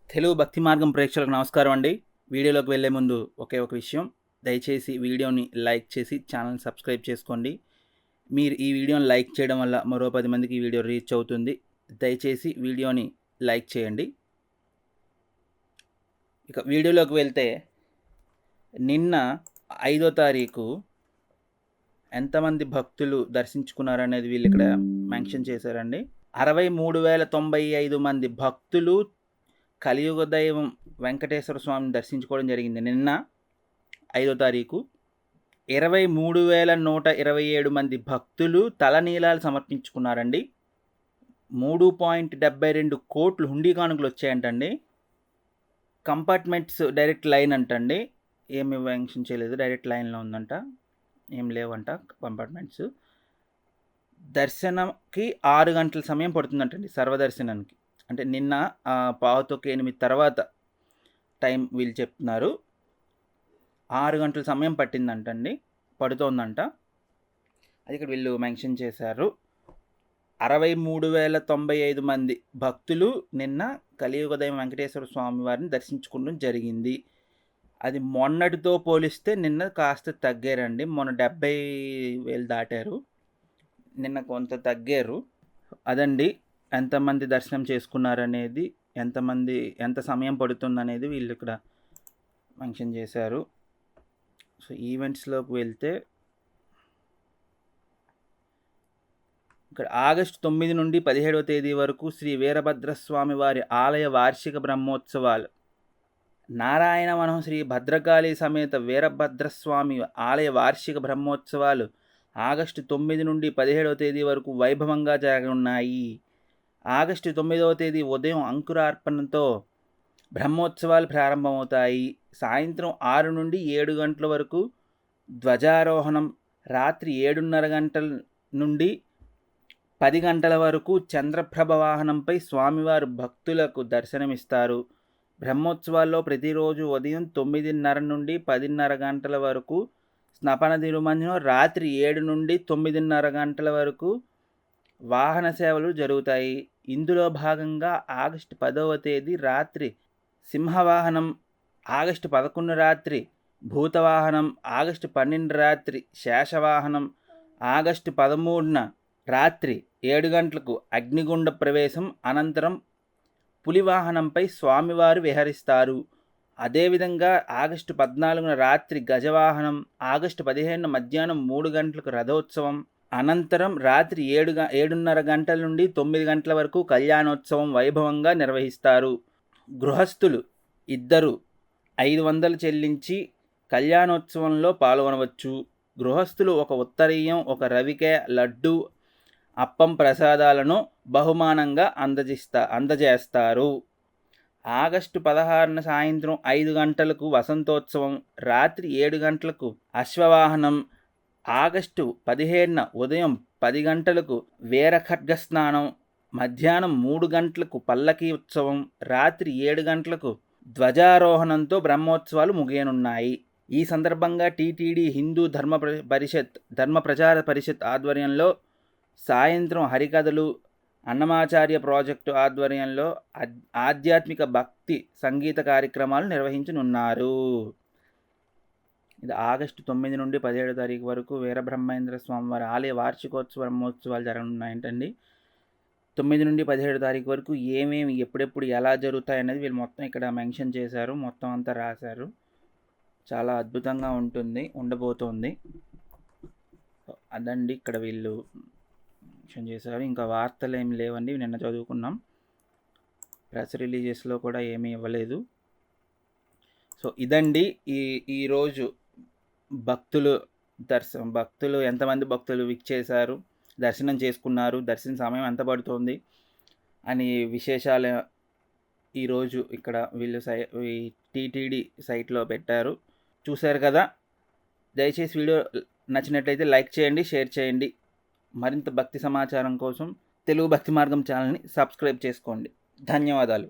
తెలుగు భక్తి మార్గం ప్రేక్షకులకు నమస్కారం అండి. వీడియోలోకి వెళ్ళే ముందు ఒకే ఒక విషయం, దయచేసి వీడియోని లైక్ చేసి ఛానల్ని సబ్స్క్రైబ్ చేసుకోండి. మీరు ఈ వీడియోని లైక్ చేయడం వల్ల మరో 10 మందికి ఈ వీడియో రీచ్ అవుతుంది. దయచేసి వీడియోని లైక్ చేయండి. ఇక వీడియోలోకి వెళ్తే, నిన్న 5వ తారీఖు ఎంతమంది భక్తులు దర్శించుకున్నారనేది వీళ్ళు ఇక్కడ మెన్షన్ చేశారండి. 63,095 మంది భక్తులు కలియుగ దైవం వెంకటేశ్వర స్వామిని దర్శించుకోవడం జరిగింది నిన్న 5వ తారీఖు. 23,127 మంది భక్తులు తలనీలాలు సమర్పించుకున్నారండి. 3.72 కోట్లు హుండీ కానుకలు వచ్చాయంటండి. కంపార్ట్మెంట్స్ డైరెక్ట్ లైన్ అంటండి, ఏమి మెన్షన్ చేయలేదు, డైరెక్ట్ లైన్లో ఉందంట, ఏం లేవంట కంపార్ట్మెంట్స్. దర్శనంకి 6 గంటల సమయం పడుతుందంటండి, సర్వదర్శనానికి. అంటే నిన్న 7:45 తర్వాత టైం వీళ్ళు చెప్తున్నారు. 6 గంటల సమయం పట్టిందంటండి, పడుతోందంట. అది ఇక్కడ వీళ్ళు మెన్షన్ చేశారు. 63,095 మంది భక్తులు నిన్న కలియుగ దైవం వెంకటేశ్వర స్వామి వారిని దర్శించుకోవడం జరిగింది. అది మొన్నటితో పోలిస్తే నిన్న కాస్త తగ్గారండి. మొన్న 70,000 దాటారు, నిన్న కొంత తగ్గారు. అదండి, ఎంతమంది దర్శనం చేసుకున్నారనేది, ఎంత సమయం పడుతుందనేది వీళ్ళు ఇక్కడ మెన్షన్ చేశారు. సో ఈవెంట్స్లోకి వెళ్తే, ఇక్కడ ఆగస్టు 9 నుండి 17వ తేదీ వరకు శ్రీ వీరభద్రస్వామి వారి ఆలయ వార్షిక బ్రహ్మోత్సవాలు, నారాయణవనం శ్రీ భద్రకాళి సమేత వీరభద్రస్వామి ఆలయ వార్షిక బ్రహ్మోత్సవాలు ఆగస్టు 9 నుండి 17వ తేదీ వరకు వైభవంగా జరగనున్నాయి. ఆగస్టు 9వ తేదీ ఉదయం అంకురార్పణతో బ్రహ్మోత్సవాలు ప్రారంభమవుతాయి. సాయంత్రం 6 నుండి 7 గంటల వరకు ధ్వజారోహణం, రాత్రి 7:30 గంటల నుండి 10 గంటల వరకు చంద్రప్రభ వాహనంపై స్వామివారు భక్తులకు దర్శనమిస్తారు. బ్రహ్మోత్సవాల్లో ప్రతిరోజు ఉదయం 9:30 నుండి 10:30 గంటల వరకు స్నపన తిరుమంజనం, రాత్రి 7 నుండి 9:30 గంటల వరకు వాహన సేవలు జరుగుతాయి. ఇందులో భాగంగా ఆగస్టు 10వ తేదీ రాత్రి సింహవాహనం, ఆగస్టు 11 రాత్రి భూతవాహనం, ఆగస్టు 12 రాత్రి శేషవాహనం, ఆగస్టు 13న రాత్రి 7 గంటలకు అగ్నిగుండ ప్రవేశం, అనంతరం పులివాహనంపై స్వామివారు విహరిస్తారు. అదేవిధంగా ఆగస్టు 14న రాత్రి గజవాహనం, ఆగస్టు 15న మధ్యాహ్నం 3 గంటలకు రథోత్సవం, అనంతరం రాత్రి 7:30 గంటల నుండి 9 గంటల వరకు కళ్యాణోత్సవం వైభవంగా నిర్వహిస్తారు. గృహస్థులు ఇద్దరు 500 చెల్లించి కళ్యాణోత్సవంలో పాల్గొనవచ్చు. గృహస్థులు ఒక ఉత్తరీయం, ఒక రవికె, లడ్డు, అప్పం ప్రసాదాలను బహుమానంగా అందజేస్తారు. ఆగస్టు 16న సాయంత్రం 5 గంటలకు వసంతోత్సవం, రాత్రి 7 గంటలకు అశ్వవాహనం, ఆగస్టు 17న ఉదయం 10 గంటలకు వీరఖడ్గ స్నానం, మధ్యాహ్నం 3 గంటలకు పల్లకీ ఉత్సవం, రాత్రి 7 గంటలకు ధ్వజారోహణంతో బ్రహ్మోత్సవాలు ముగియనున్నాయి. ఈ సందర్భంగా టీటీడీ హిందూ ధర్మ ప్రచార పరిషత్ ఆధ్వర్యంలో సాయంత్రం హరికథలు, అన్నమాచార్య ప్రాజెక్టు ఆధ్వర్యంలో ఆధ్యాత్మిక భక్తి సంగీత కార్యక్రమాలు నిర్వహించనున్నారు. ఇది ఆగస్టు 9 నుండి 17వ తారీఖు వరకు వీరబ్రహ్మేంద్ర స్వామివారి ఆలయ వార్షికోత్సవ బ్రహ్మోత్సవాలు జరగనున్నాయంటండి. 9 నుండి 17వ తారీఖు వరకు ఏమేమి ఎప్పుడెప్పుడు ఎలా జరుగుతాయి అనేది వీళ్ళు మొత్తం ఇక్కడ మెన్షన్ చేశారు, మొత్తం అంతా రాశారు. చాలా అద్భుతంగా ఉండబోతోంది. అదండి ఇక్కడ వీళ్ళు మెన్షన్ చేశారు. ఇంకా వార్తలు ఏమి లేవండి, నిన్న చదువుకున్నాం. ప్రెస్ రిలీజెస్లో కూడా ఏమీ ఇవ్వలేదు. సో ఇదండి ఈరోజు భక్తులు ఎంతమంది భక్తులు విచ్చేశారు, దర్శనం చేసుకున్నారు, దర్శన సమయం ఎంత పడుతుంది అని విశేషాలు ఈరోజు ఇక్కడ వీళ్ళు టీటీడీ సైట్లో పెట్టారు. చూశారు కదా. దయచేసి వీడియో నచ్చినట్లయితే లైక్ చేయండి, షేర్ చేయండి. మరింత భక్తి సమాచారం కోసం తెలుగు భక్తి మార్గం ఛానల్ని సబ్స్క్రైబ్ చేసుకోండి. ధన్యవాదాలు.